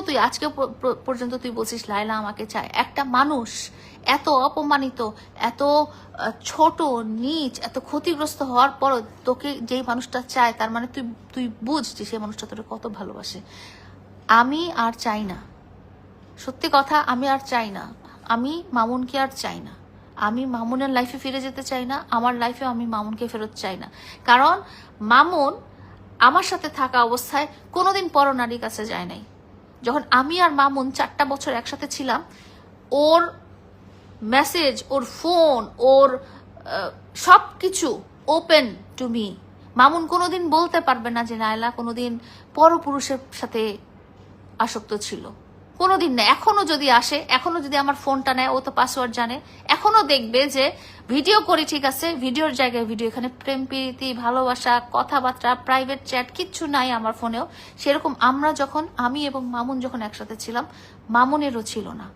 তুই আজকে পর্যন্ত তুই বলছিস লায়লা আমাকে চায়। একটা মানুষ এত অপমানিত, এত ছোট, নীচ, এত ক্ষতিগ্রস্ত হওয়ার পরও তোকে যেই মানুষটা চায়, তার মানে তুই বুঝ যে সেই মানুষটা তোকে কত ভালোবাসে। আমি আর চাই না, সত্যি কথা, আমি আর চাই না, আমি মামুনকে আর চাই না, আমি মামুনের লাইফে ফিরে যেতে চাই না, আমার লাইফে আমি মামুনকে ফেরত চাই না। কারণ মামুন আমার সাথে থাকা অবস্থায় কোনোদিন পরনারীর কাছে যায় নাই। যখন আমি আর মামুন 4টা বছর একসাথে ছিলাম, ওর মেসেজ, ওর ফোন, ওর সব কিছু ওপেন টু মি। মামুন কোনোদিন বলতে পারবে না যে নায়লা কোনোদিন পরপুরুষের সাথে আসক্ত ছিল, কোনোদিন না। এখনো যদি আসে, এখনো যদি আমার ফোনটা নেয়, ও তো পাসওয়ার্ড জানে, এখনো দেখবে যে ভিডিও করি, ঠিক আছে, ভিডিওর জায়গায় ভিডিও, এখানে প্রেম প্রীতি, ভালোবাসা, কথাবার্তা, প্রাইভেট চ্যাট কিচ্ছু নাই আমার ফোনেও। সেরকম আমি এবং মামুন যখন একসাথে ছিলাম, মামুনেরও ছিল না।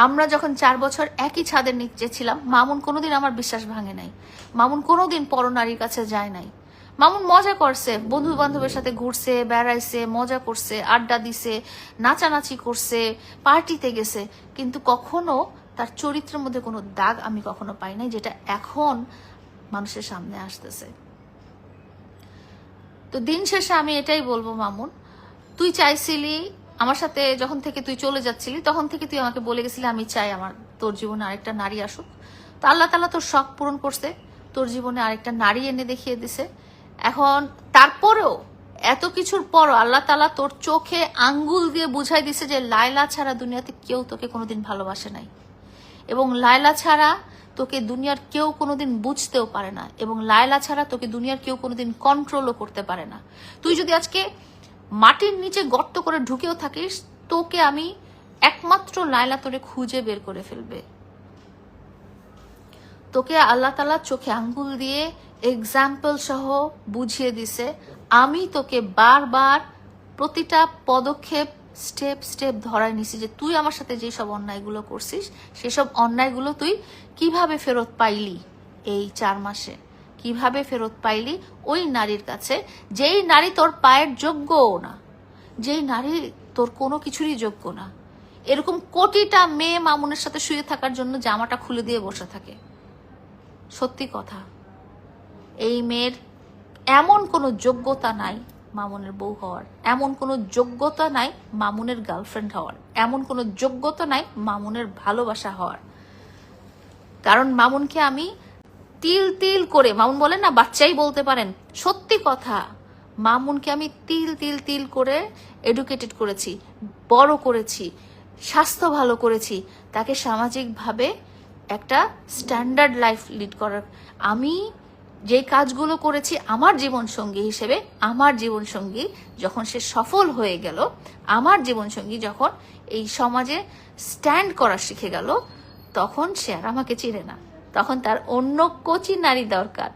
আমরা যখন 4 বছর একই ছাদের নিচে ছিলাম, মামুন কোনোদিন আমার বিশ্বাস ভাঙে নাই, মামুন কোনোদিন পরনারীর কাছে যায় নাই। মামুন মজা করছে, বন্ধু বান্ধবের সাথে ঘুরছে, বেড়াইছে, মজা করছে, আড্ডা দিছে, নাচানাচি করছে, পার্টিতে গেছে, কিন্তু কখনো তার চরিত্রের মধ্যে কোনো দাগ আমি কখনো পাই নাই, যেটা এখন মানুষের সামনে আসতেছে। তো দিন শেষে আমি এটাই বলবো, মামুন, তুই চাইছিলি আমার সাথে, যখন থেকে তুই চলে যাচ্ছিলি তখন থেকে তুই আমাকে বলে গেছিলি আমি চাই তোর জীবনে আরেকটা নারী আসুক। তো আল্লাহ তাআলা তোর শখ পূরণ করছে, তোর জীবনে আরেকটা নারী এনে দেখিয়ে দিছে। এখন তারপরেও, এত কিছুর পরও আল্লাহ তাআলা তোর চোখে আঙ্গুল দিয়ে বুঝাই দিছে যে লায়লা ছাড়া দুনিয়াতে কেউ তোকে কোনোদিন ভালোবাসে নাই, এবং লায়লা ছাড়া তোকে দুনিয়ার কেউ কোনোদিন বুঝতেও পারে না, এবং লায়লা ছাড়া তোকে দুনিয়ার কেউ কোনোদিন কন্ট্রোলও করতে পারে না। তুই যদি আজকে মাটির নিচে গর্ত করে ঢুকেও থাকিস, তোকে আমি একমাত্র লায়লা তোরে খুঁজে বের করে ফেলবে। তোকে আল্লাহ তাআলা চোখে আঙ্গুল দিয়ে এক্সাম্পল সহ বুঝিয়ে দিছে। আমি তোকে বারবার প্রতিটা পদক্ষেপ স্টেপ স্টেপ ধরায় নিছি যে তুই আমার সাথে যেসব অন্যায়গুলো করছিস, সেসব অন্যায়গুলো তুই কিভাবে ফেরত পাইলি এই 4 মাসে, কিভাবে ফেরত পাইলি ওই নারীর কাছে, যেই নারী তোর পায়ের যোগ্যও না, যেই নারী তোর কোনো কিছুরই যোগ্য না। এরকম কোটিটা মেয়ে মামুনের সাথে শুয়ে থাকার জন্য জামাটা খুলে দিয়ে বসে থাকে। সত্যি কথা, এই মেয়ের এমন কোনো যোগ্যতা নাই মামুনের বউ হওয়ার, এমন কোনো যোগ্যতা নাই মামুনের গার্লফ্রেন্ড হওয়ার, এমন কোনো যোগ্যতা নাই মামুনের ভালোবাসা হওয়ার। কারণ মামুনকে আমি তিল তিল করে, মামুন বলেন না বাচ্চাই বলতে পারেন, সত্যি কথা, মামুনকে আমি তিল তিল তিল করে এডুকেটেড করেছি, বড় করেছি, স্বাস্থ্য ভালো করেছি, তাকে সামাজিকভাবে একটা স্ট্যান্ডার্ড লাইফ লিড করার। আমি যে কাজগুলো করেছি আমার জীবনসঙ্গী হিসেবে, আমার জীবনসঙ্গী যখন সে সফল হয়ে গেল, আমার জীবনসঙ্গী যখন এই সমাজে স্ট্যান্ড করা শিখে গেল, তখন সে আর আমাকে চিনে না, তখন তার অন্য কোচি নারী দরকার।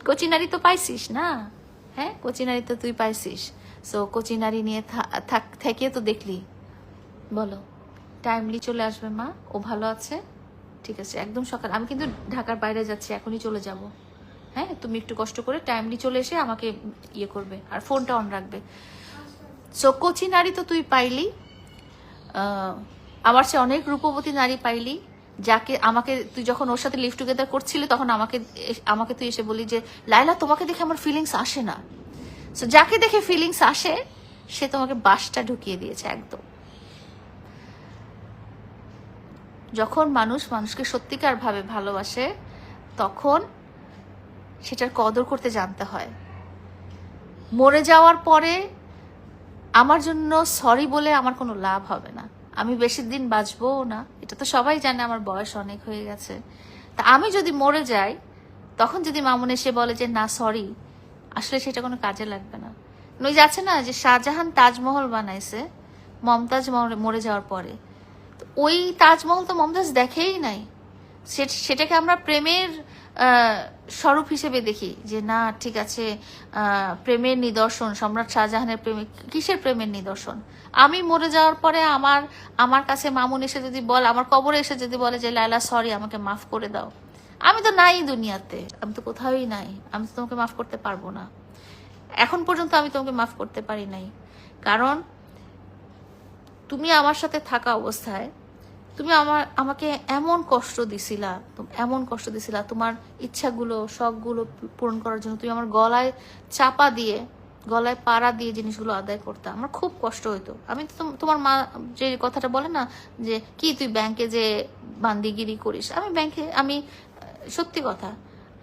কোচি নারী তো পাইছিস না, হ্যাঁ, কোচি নারী তো তুই পাইছিস। সো কোচি নারী নিয়ে থেকে তো দেখলি, বলো টাইমলি চলে আসবে মা, ও ভালো আছে, ঠিক আছে, একদম সকাল, আমি কিন্তু ঢাকার বাইরে যাচ্ছি, এখনই চলে যাব, হ্যাঁ, তুমি একটু কষ্ট করে টাইমলি চলে এসে আমাকে ইয়ে করবে, আর ফোনটা অন রাখবে। সো কোচি নারী তো তুই পাইলি, আমার সে অনেক রূপবতী নারী পাইলি, যাকে আমাকে তুই যখন ওর সাথে লিভ টুগেদার করছিলি তখন আমাকে তুই এসে বলি যে লায়লা তোমাকে দেখে আমার ফিলিংস আসে না। সো যাকে দেখে ফিলিংস আসে সে তোমাকে বাসটা ঢুকিয়ে দিয়েছে একদম। যখন মানুষকে সত্যিকার ভাবে ভালোবাসে তখন সেটার কদর করতে জানতে হয়। মরে যাওয়ার পরে আমার জন্য সরি বলে আমার কোনো লাভ হবে না, আমি বেশি দিন বাঁচবো না, এটা তো সবাই জানে, আমার বয়স অনেক হয়ে গেছে। তা আমি যদি মরে যাই তখন যদি মামুন এসে বলে যে না সরি, আসলে সেটা কোনো কাজে লাগবে না। ওই যে আছে না যে শাহজাহান তাজমহল বানাইছে মমতাজ মরে যাওয়ার পরে, ওই তাজমহল তো মমতাজ দেখেই নাই, সেটাকে আমরা প্রেমের স্বরূপ হিসেবে দেখি যে না ঠিক আছে, প্রেমের নিদর্শন, সম্রাট শাহজাহানের প্রেমে, কিসের প্রেমের নিদর্শন? আমি মরে যাওয়ার পরে আমার কাছে মামুন এসে যদি বলে, আমার কবরে এসে যদি বলে যে লায়লা সরি আমাকে মাফ করে দাও, আমি তো নাই দুনিয়াতে, আমি তো কোথাওই নাই, আমি তো তোমাকে মাফ করতে পারবো না, এখন পর্যন্ত আমি তোমাকে মাফ করতে পারি নাই। কারণ তুমি আমার সাথে থাকা অবস্থায় তুমি আমাকে এমন কষ্ট দিছিলা, এমন কষ্ট দিছিলা, তোমার ইচ্ছাগুলো শখগুলো পূরণ করার জন্য তুমি আমার গলায় চাপা দিয়ে, গলায় পাড়া দিয়ে জিনিসগুলো আদায় করতে আমার খুব কষ্ট হইতো। আমি তো তোমার মা যে কথাটা বলে না যে কি তুই ব্যাংকে যে বান্দিগিরি করিস, আমি সত্যি কথা,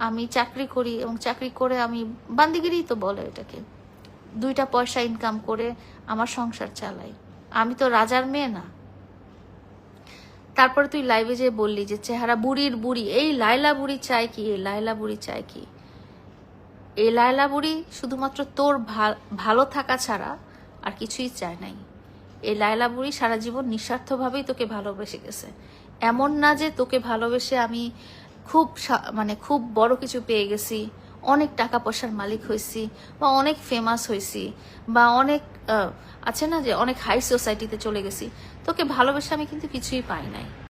আমি চাকরি করি এবং চাকরি করে আমি বান্দিগিরি তো বলে এটাকে, 2টা পয়সা ইনকাম করে আমার সংসার চালাই। আমি তো রাজার মেয়ে না। তারপরে তুই লাইভে যে বললি যে চেহারা বুড়ির বুড়ি, এই লাইলা বুড়ি চাই কি? এই লাইলা বুড়ি চাই কি? এই লাইলা বুড়ি শুধুমাত্র তোর ভালো থাকা ছাড়া আর কিছুই চায় নাই। এই লাইলা বুড়ি সারা জীবন নিঃস্বার্থভাবেই তোকে ভালোবেসে গেছে। এমন না যে তোকে ভালোবেসে আমি খুব বড় কিছু পেয়ে গেছি, অনেক টাকা পয়সার মালিক হয়েছি, বা অনেক ফেমাস হয়েছি, বা অনেক আছে না যে অনেক হাই সোসাইটিতে চলে গেছি। তোকে ভালোবেসে আমি কিন্তু কিছুই পাই নাই।